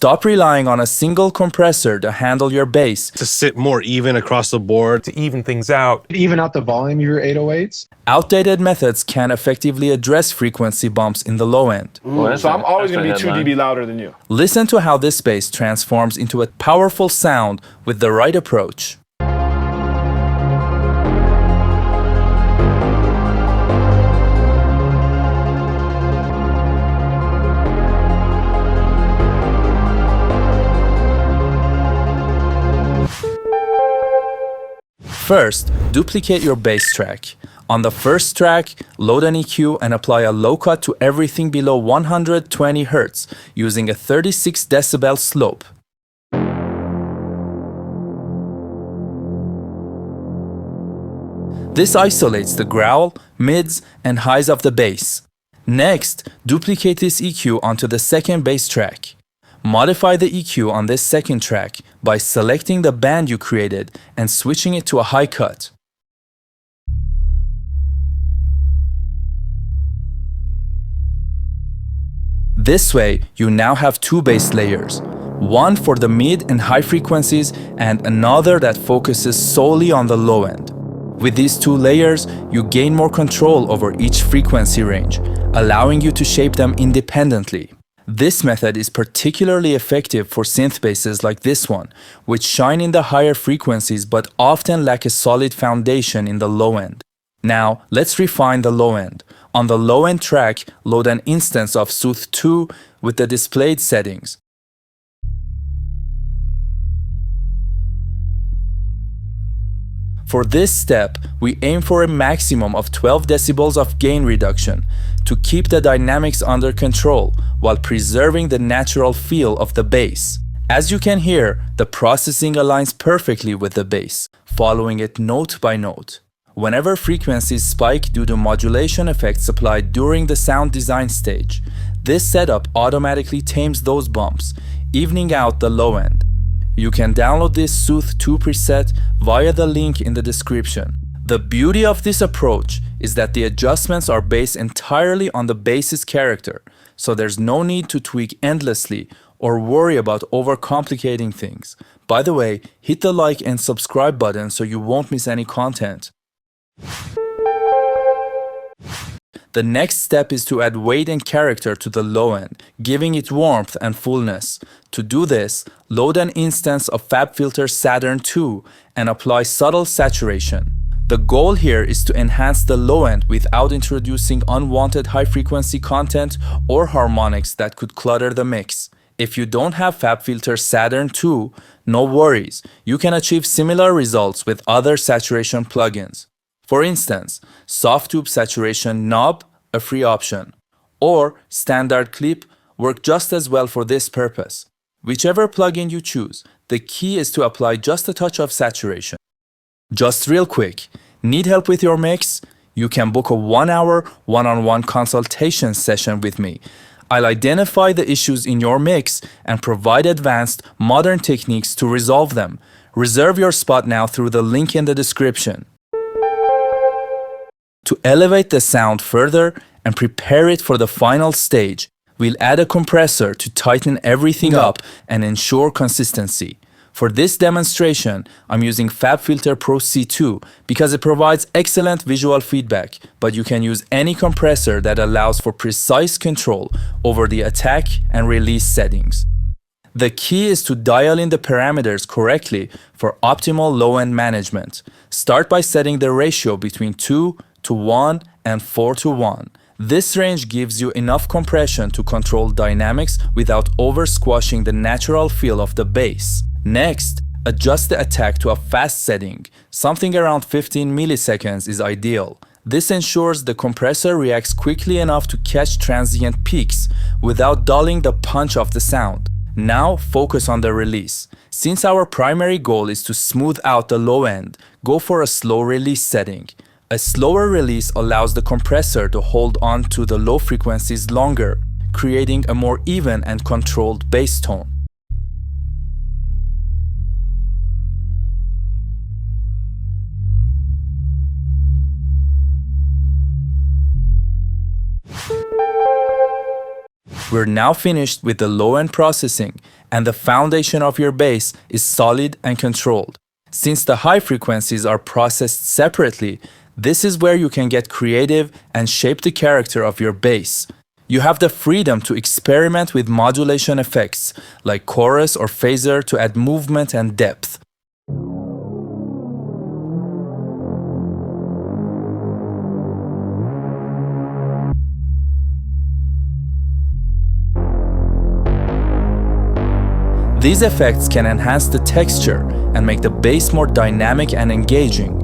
Stop relying on a single compressor to handle your bass. To sit more even across the board. To even things out. Even out the volume of your 808s. Outdated methods can effectively address frequency bumps in the low end. So I'm always going to be 2 dB louder than you. Listen to how this bass transforms into a powerful sound with the right approach. First, duplicate your bass track. On the first track, load an EQ and apply a low cut to everything below 120 Hz using a 36 decibel slope. This isolates the growl, mids, and highs of the bass. Next, duplicate this EQ onto the second bass track. Modify the EQ on this second track by selecting the band you created and switching it to a high cut. This way, you now have two bass layers, one for the mid and high frequencies and another that focuses solely on the low end. With these two layers, you gain more control over each frequency range, allowing you to shape them independently. This method is particularly effective for synth basses like this one, which shine in the higher frequencies but often lack a solid foundation in the low end. Now, let's refine the low end. On the low end track, load an instance of Soothe 2 with the displayed settings. For this step, we aim for a maximum of 12 decibels of gain reduction to keep the dynamics under control while preserving the natural feel of the bass. As you can hear, the processing aligns perfectly with the bass, following it note by note. Whenever frequencies spike due to modulation effects applied during the sound design stage, this setup automatically tames those bumps, evening out the low end. You can download this Soothe 2 preset via the link in the description. The beauty of this approach is that the adjustments are based entirely on the bass's character, so there's no need to tweak endlessly or worry about overcomplicating things. By the way, hit the like and subscribe button so you won't miss any content. The next step is to add weight and character to the low end, giving it warmth and fullness. To do this, load an instance of FabFilter Saturn 2 and apply subtle saturation. The goal here is to enhance the low end without introducing unwanted high-frequency content or harmonics that could clutter the mix. If you don't have FabFilter Saturn 2, no worries, you can achieve similar results with other saturation plugins. For instance, Soft Tube Saturation Knob, a free option, or Standard Clip work just as well for this purpose. Whichever plugin you choose, the key is to apply just a touch of saturation. Just real quick, need help with your mix? You can book a 1-hour one-on-one consultation session with me. I'll identify the issues in your mix and provide advanced, modern techniques to resolve them. Reserve your spot now through the link in the description. To elevate the sound further and prepare it for the final stage, we'll add a compressor to tighten everything up and ensure consistency. For this demonstration, I'm using FabFilter Pro C2 because it provides excellent visual feedback, but you can use any compressor that allows for precise control over the attack and release settings. The key is to dial in the parameters correctly for optimal low-end management. Start by setting the ratio between 2:1 and 4:1. This range gives you enough compression to control dynamics without over-squashing the natural feel of the bass. Next, adjust the attack to a fast setting. Something around 15 milliseconds is ideal. This ensures the compressor reacts quickly enough to catch transient peaks without dulling the punch of the sound. Now focus on the release. Since our primary goal is to smooth out the low end, go for a slow release setting. A slower release allows the compressor to hold on to the low frequencies longer, creating a more even and controlled bass tone. We're now finished with the low-end processing and the foundation of your bass is solid and controlled. Since the high frequencies are processed separately, this is where you can get creative and shape the character of your bass. You have the freedom to experiment with modulation effects, like chorus or phaser, to add movement and depth. These effects can enhance the texture and make the bass more dynamic and engaging.